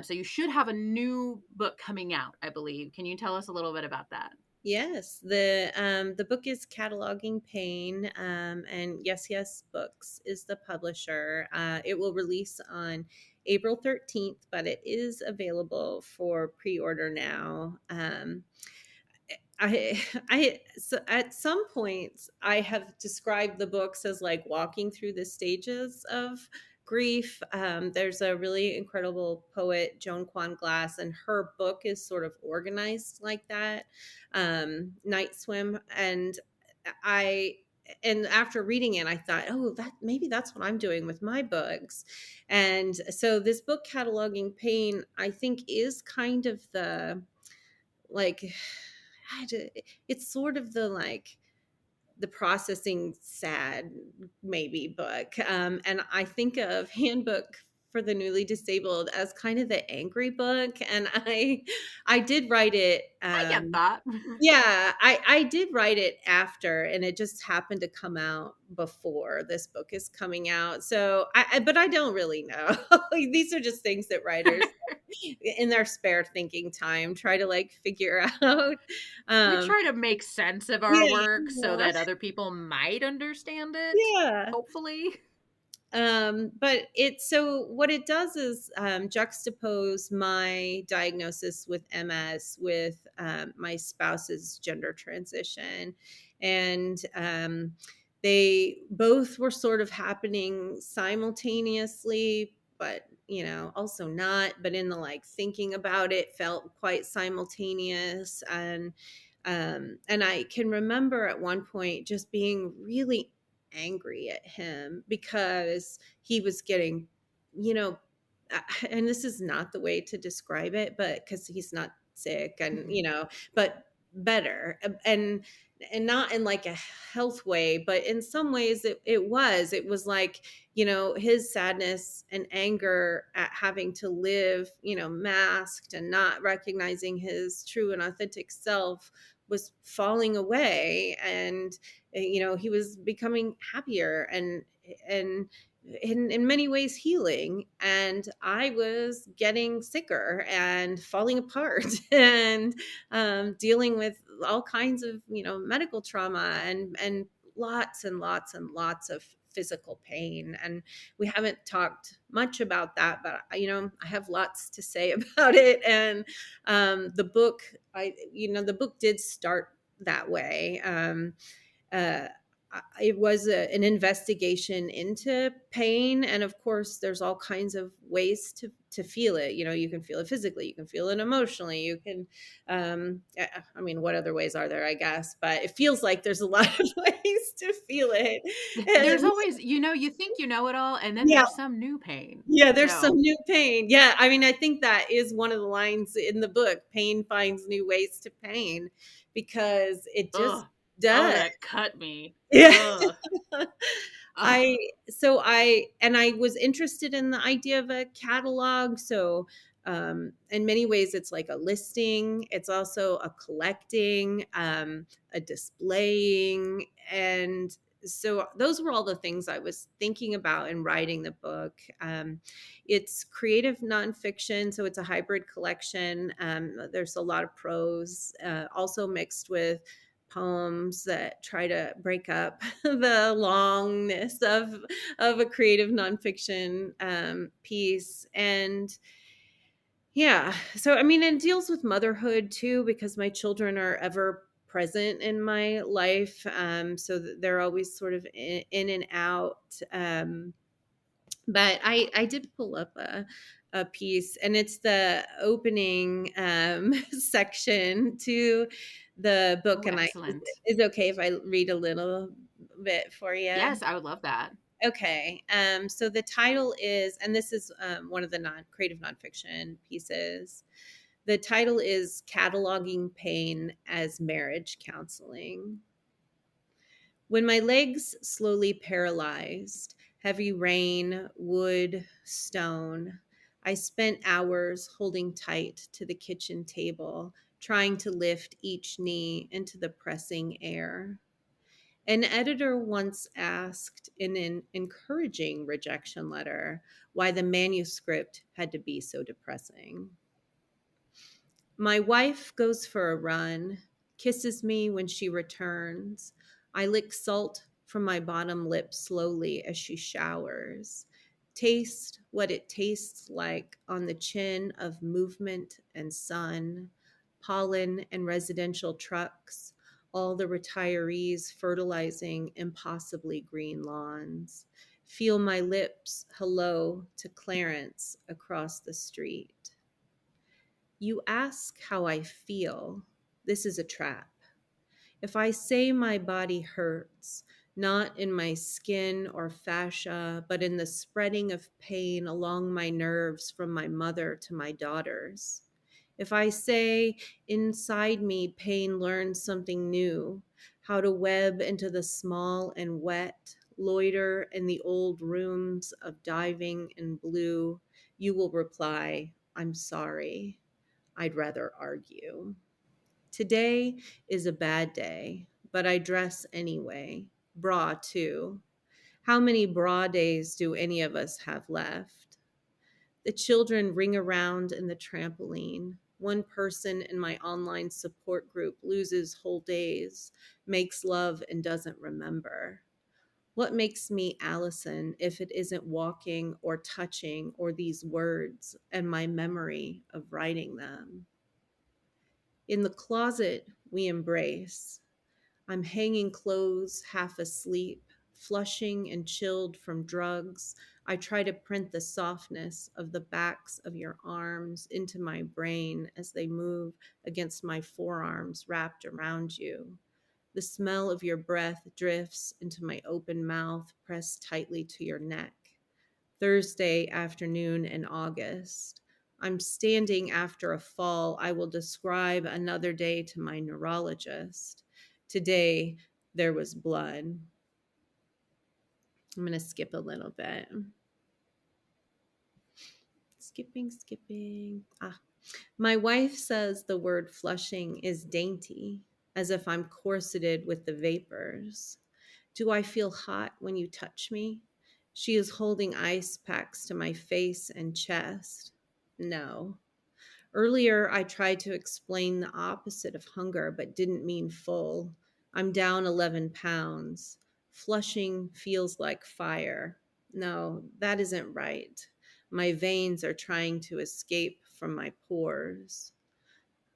So you should have a new book coming out, I believe. Can you tell us a little bit about that? Yes, the book is Cataloging Pain, and Yes Books is the publisher. It will release on April 13th, but it is available for pre-order now. I so at some points I have described the books as like walking through the stages of grief. There's a really incredible poet, Joan Kwan Glass, and her book is sort of organized like that. Night Swim, I and after reading it, I thought, oh, that maybe that's what I'm doing with my books. And so this book, Cataloging Pain, I think is kind of the like it's sort of the like the processing sad maybe book, and I think of Handbook for the Newly Disabled as kind of the angry book, and I did write it. I get that. Yeah, I did write it after, and it just happened to come out before this book is coming out. So but I don't really know. These are just things that writers in their spare thinking time try to like figure out. We Um, try to make sense of our yeah, work so that other people might understand it, yeah. hopefully. But so what it does is juxtapose my diagnosis with MS with my spouse's gender transition. And they both were sort of happening simultaneously, but also not, but in the like thinking about it felt quite simultaneous. And I can remember at one point just being really angry at him because he was getting, you know, and this is not the way to describe it, but because he's not sick and, but better and not in like a health way, but in some ways it was like, his sadness and anger at having to live, masked and not recognizing his true and authentic self was falling away. And he was becoming happier and in many ways healing, and I was getting sicker and falling apart and dealing with all kinds of medical trauma and lots and lots and lots of physical pain. And we haven't talked much about that, but I have lots to say about it. And the book did start that way. Uh, it was an investigation into pain, and of course there's all kinds of ways to feel it. You can feel it physically, you can feel it emotionally, you can I mean, what other ways are there, I guess, but it feels like there's a lot of ways to feel it. There's And always, you think you know it all, and then yeah, there's some new pain. yeah, there's some So, new pain. Yeah, I mean, I think that is one of the lines in the book: pain finds new ways to pain, because it just ugh. Oh, does. that cut me. Yeah. Ugh. Ugh. I was interested in the idea of a catalog. So in many ways it's like a listing, it's also a collecting, a displaying. And so those were all the things I was thinking about in writing the book. It's creative nonfiction, so it's a hybrid collection. There's a lot of prose, also mixed with poems that try to break up the longness of a creative nonfiction piece. And yeah, so I mean, it deals with motherhood too, because my children are ever present in my life, so they're always sort of in and out. But I did pull up a piece, and it's the opening section to the book. Oh, And excellent. is it okay if I read a little bit for you? Yes, I would love that. Okay. So the title is, and this is one of the creative nonfiction pieces. The title is Cataloging Pain as Marriage Counseling. When my legs slowly paralyzed, heavy rain, wood, stone, I spent hours holding tight to the kitchen table, trying to lift each knee into the pressing air. An editor once asked in an encouraging rejection letter why the manuscript had to be so depressing. My wife goes for a run, kisses me when she returns. I lick salt from my bottom lip slowly as she showers. Taste what it tastes like on the chin of movement and sun, pollen and residential trucks, all the retirees fertilizing impossibly green lawns. Feel my lips hello to Clarence across the street. You ask how I feel. This is a trap. If I say my body hurts, not in my skin or fascia, but in the spreading of pain along my nerves from my mother to my daughters. If I say inside me pain learns something new, how to web into the small and wet, loiter in the old rooms of diving in blue, you will reply, I'm sorry. I'd rather argue. Today is a bad day, but I dress anyway. Bra, too. How many bra days do any of us have left? The children ring around in the trampoline. One person in my online support group loses whole days, makes love and doesn't remember. What makes me Allison if it isn't walking or touching or these words and my memory of writing them? In the closet, we embrace. I'm hanging clothes, half asleep, flushing and chilled from drugs. I try to print the softness of the backs of your arms into my brain as they move against my forearms wrapped around you. The smell of your breath drifts into my open mouth, pressed tightly to your neck. Thursday afternoon in August. I'm standing after a fall. I will describe another day to my neurologist. Today, there was blood. I'm going to skip a little bit. Skipping. My wife says the word flushing is dainty, as if I'm corseted with the vapors. Do I feel hot when you touch me? She is holding ice packs to my face and chest. No. Earlier, I tried to explain the opposite of hunger, but didn't mean full. I'm down 11 pounds. Flushing feels like fire. No, that isn't right. My veins are trying to escape from my pores.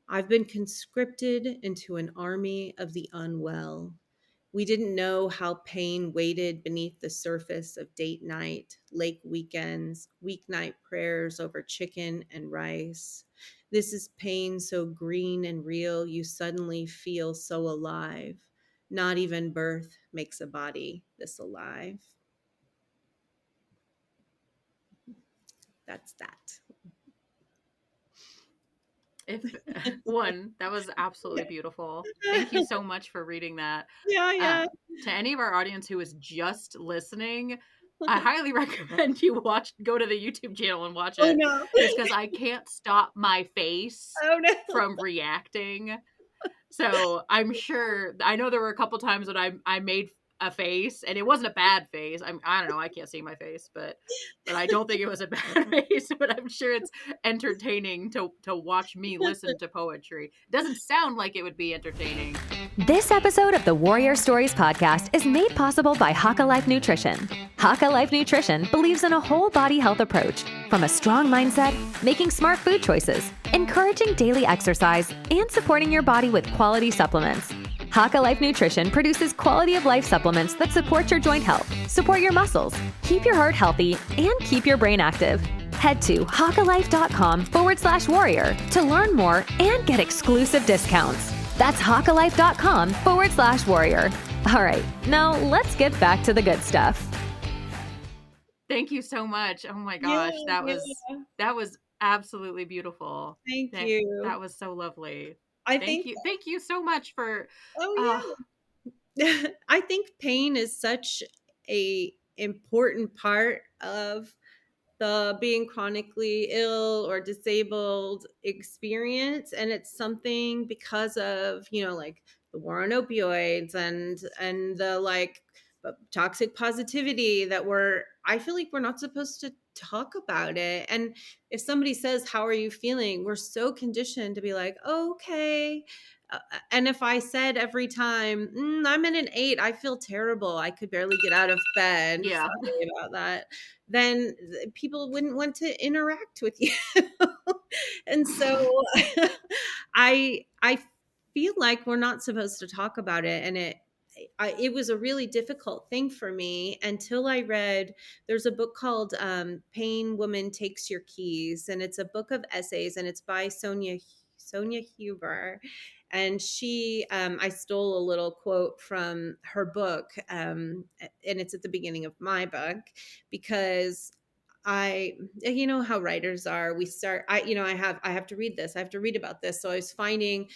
I've been conscripted into an army of the unwell. We didn't know how pain waited beneath the surface of date night, lake weekends, weeknight prayers over chicken and rice. This is pain so green and real, you suddenly feel so alive. Not even birth makes a body this alive. That's that. That was absolutely beautiful. Thank you so much for reading that. Yeah. To any of our audience who is just listening, I highly recommend you go to the YouTube channel and watch it. Oh, no. Just because I can't stop my face from reacting. So I'm sure, I know there were a couple times that I made a face, and it wasn't a bad face. I don't know, I can't see my face, but I don't think it was a bad face. But I'm sure it's entertaining to watch me listen to poetry. It doesn't sound like it would be entertaining. This episode of the Warrior Stories podcast is made possible by Haka Life Nutrition. Haka Life Nutrition believes in a whole body health approach, from a strong mindset, making smart food choices, encouraging daily exercise, and supporting your body with quality supplements. Haka Life Nutrition produces quality of life supplements that support your joint health, support your muscles, keep your heart healthy, and keep your brain active. Head to hakalife.com/warrior to learn more and get exclusive discounts. That's hakalife.com/warrior. All right, now let's get back to the good stuff. Thank you so much. Oh my gosh, that was absolutely beautiful. Thank That you. that was so lovely. I Thank think, you. Thank you so much for oh oh, yeah. I think pain is such a important part of the being chronically ill or disabled experience, and it's something because of, like the war on opioids and the like toxic positivity that I feel like we're not supposed to talk about it. And if somebody says, how are you feeling, we're so conditioned to be like, okay. And if I said every time, I'm in an 8, I feel terrible, I could barely get out of bed, yeah. sorry about that, then people wouldn't want to interact with you. And so I feel like we're not supposed to talk about it, and it was a really difficult thing for me until I read. There's a book called Pain Woman Takes Your Keys, and it's a book of essays, and it's by Sonia Huber. And I stole a little quote from her book, and it's at the beginning of my book, because you know how writers are. We start, I have to read this. I have to read about this. So I was finding,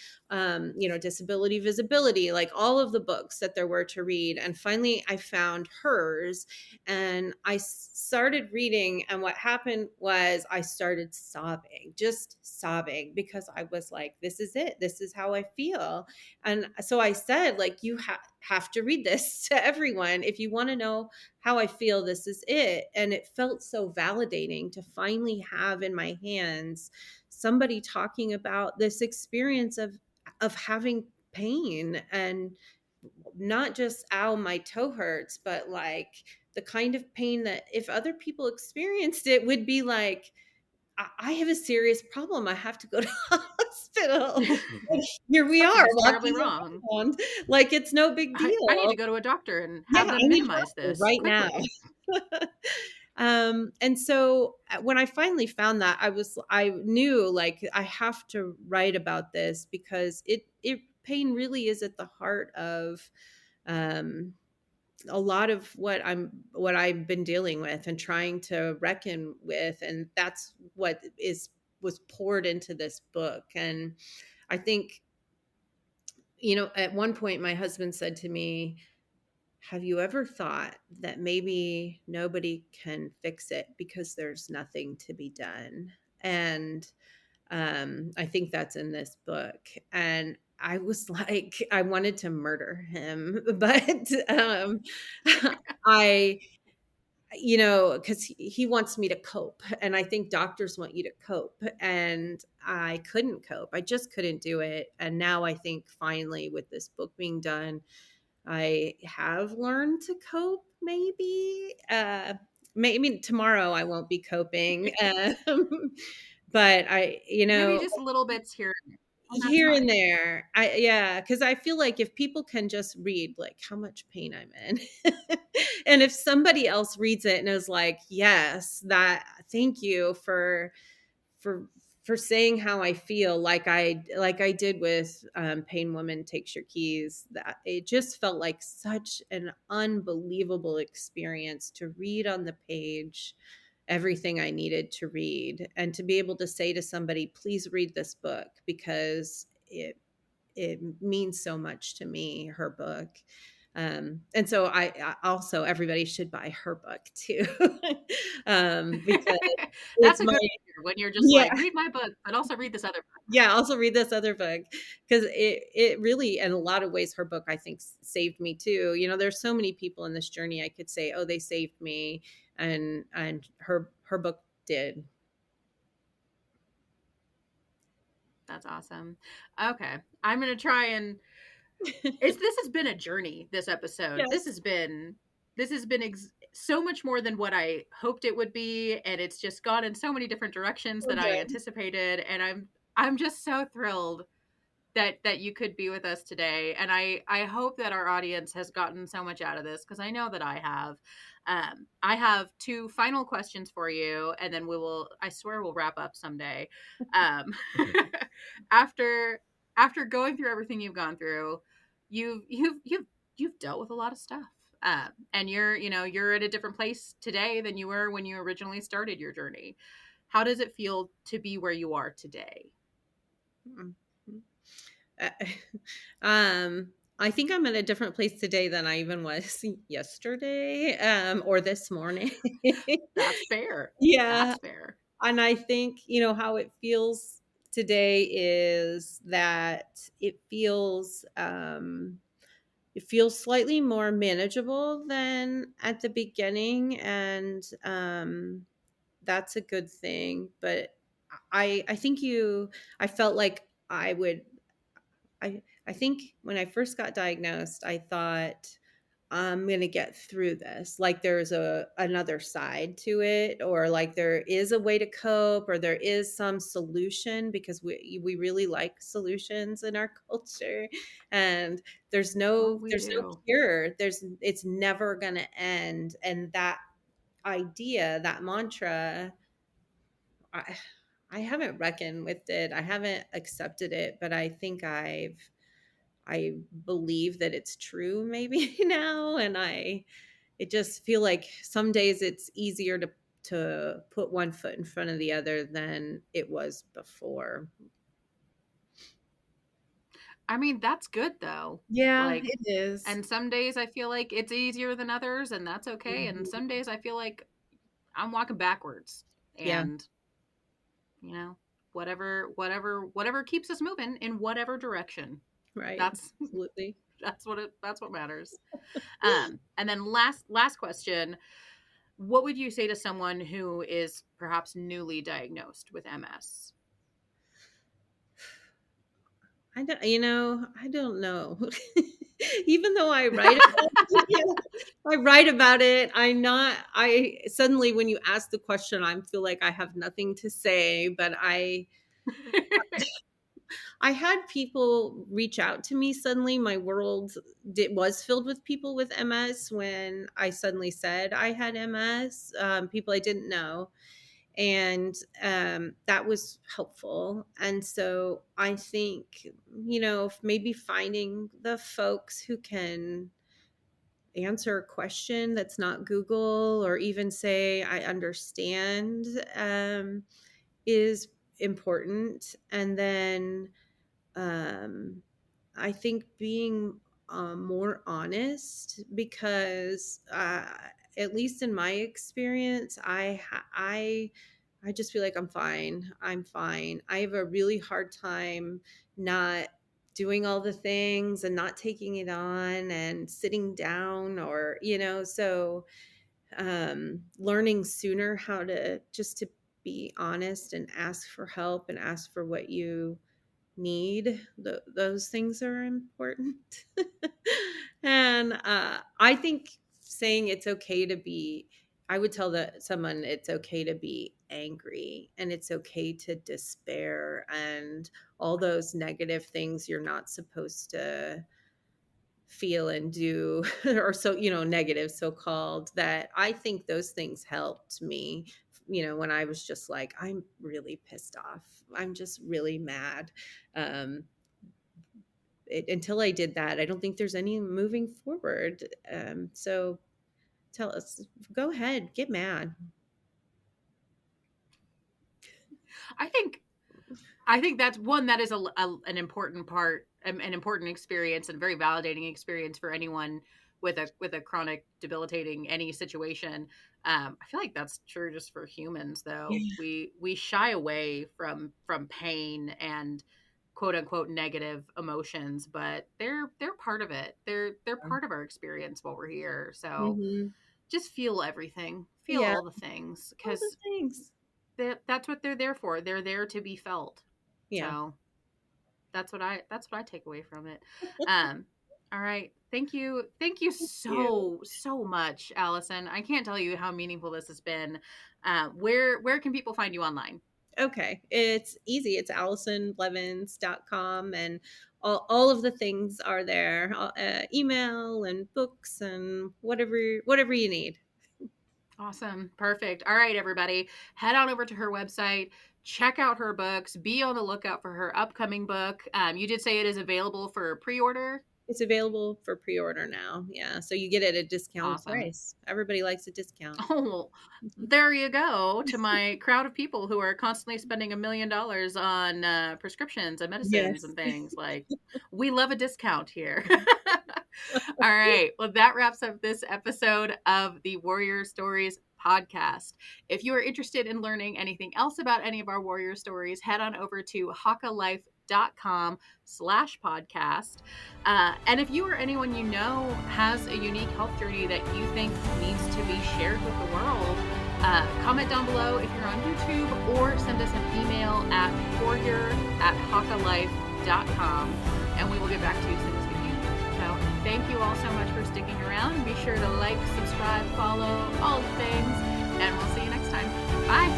disability visibility, like all of the books that there were to read. And finally I found hers, and I started reading. And what happened was I started sobbing, just sobbing, because I was like, this is it. This is how I feel. And so I said, like, you have to read this to everyone. If you want to know how I feel, this is it. And it felt so validating to finally have in my hands somebody talking about this experience of having pain, and not just, ow, my toe hurts, but like the kind of pain that if other people experienced it would be like, I have a serious problem, I have to go to the hospital. Here we are Something's terribly walking wrong. around like it's no big I need to deal. go to a doctor and Yeah, have I them need minimize help this right now. quickly. And so when I finally found that, I knew, like, I have to write about this, because pain really is at the heart of um, a lot of what I've been dealing with and trying to reckon with. And that's what was poured into this book. And I think, at one point my husband said to me, have you ever thought that maybe nobody can fix it because there's nothing to be done? And I think that's in this book. And I was like, I wanted to murder him, but I, because he wants me to cope. And I think doctors want you to cope. And I couldn't cope. I just couldn't do it. And now I think finally, with this book being done, I have learned to cope, maybe. Maybe tomorrow I won't be coping. But Maybe just little bits here and there. And that's here and fine. there, because I feel like if people can just read, like, how much pain I'm in, and if somebody else reads it and is like, yes, thank you for for saying how I feel, like I did with Pain Woman Takes Your Keys, that it just felt like such an unbelievable experience to read on the page everything I needed to read, and to be able to say to somebody, please read this book, because it means so much to me, her book. And so I also, everybody should buy her book too. Because That's it's a my, good answer when you're just yeah, like, read my book, but also read this other book. yeah, also read this other book, because it really, in a lot of ways, her book, I think, saved me too. There's so many people in this journey I could say, oh, they saved me, and her book did. That's awesome. Okay. I'm going to try and this has been a journey, this episode. This Yes. has been so much more than what I hoped it would be, and it's just gone in so many different directions So that I good. anticipated, and I'm just so thrilled that you could be with us today. And I hope that our audience has gotten so much out of this, because I know that I have. I have two final questions for you, and then I swear we'll wrap up someday. um, after going through everything you've gone through, you've dealt with a lot of stuff. And you're at a different place today than you were when you originally started your journey. How does it feel to be where you are today? Uh, um, I think I'm in a different place today than I even was yesterday, or this morning. That's fair. Yeah. That's fair. And I think, how it feels today is that it feels slightly more manageable than at the beginning. And that's a good thing. But I think I felt like I think when I first got diagnosed, I thought I'm going to get through this. Like there's another side to it, or like there is a way to cope, or there is some solution, because we really like solutions in our culture. And Oh, we there's no do. cure. It's never going to end. And that idea, that mantra, I I haven't reckoned with it. I haven't accepted it, but I think I believe that it's true maybe now. And it just feel like some days it's easier to put one foot in front of the other than it was before. I mean, that's good though. Yeah, Like, it is. and some days I feel like it's easier than others, and that's okay. And Mhm. some days I feel like I'm walking backwards. Yeah, And, you know, whatever keeps us moving in whatever direction. right. That's Absolutely. that's what matters. And then last question, what would you say to someone who is perhaps newly diagnosed with MS? I don't know. Even though I write about it, yeah, I write about it. I suddenly, when you ask the question, I feel like I have nothing to say, but I had people reach out to me suddenly. My world was filled with people with MS when I suddenly said I had MS, people I didn't know. And that was helpful. And so I think, maybe finding the folks who can answer a question that's not Google, or even say, I understand, is important. And then um, I think being more honest, because at least in my experience, I just feel like I'm fine. I'm fine. I have a really hard time not doing all the things and not taking it on and sitting down, or so learning sooner how to just to be honest and ask for help and ask for what you need. Those things are important. And I think saying it's okay to be, I would tell someone it's okay to be angry, and it's okay to despair, and all those negative things you're not supposed to feel and do, or so, negative, so called, that I think those things helped me, when I was just like, I'm really pissed off, I'm just really mad. um until I did that, I don't think there's any moving forward. So tell us, go ahead, get mad. I think I think that's one that is an important part, an important experience, and very validating experience for anyone with a chronic, debilitating any situation. I feel like that's true just for humans, though. Yeah. We shy away from pain and quote unquote negative emotions, but they're part of it. They're part of our experience while we're here. So Hmm. just feel everything, feel Yeah, all the things, all the because things. that's what they're there for. They're there to be felt. Yeah. So that's what I take away from it. All right. Thank you Thank you. so much, Allison. I can't tell you how meaningful this has been. Where can people find you online? Okay, it's easy. It's AllisonBlevins.com, and all of the things are there. Email and books and whatever you need. Awesome. Perfect. All right, everybody. Head on over to her website. Check out her books. Be on the lookout for her upcoming book. You did say it is available for pre-order. It's available for pre-order now. Yeah. So you get it at a discounted Awesome. price. Everybody likes a discount. Oh, there you go to my crowd of people who are constantly spending $1 million on prescriptions and medicines Yes. and things. Like, we love a discount here. All right. Well, that wraps up this episode of the Warrior Stories podcast. If you are interested in learning anything else about any of our warrior stories, head on over to hakalife.com/podcast. And if you or anyone you know has a unique health journey that you think needs to be shared with the world, comment down below if you're on YouTube, or send us an email at warrior@hakalife.com, and we will get back to you as soon as we can. So thank you all so much for sticking around. Be sure to like, subscribe, follow, all the things, and we'll see you next time. Bye.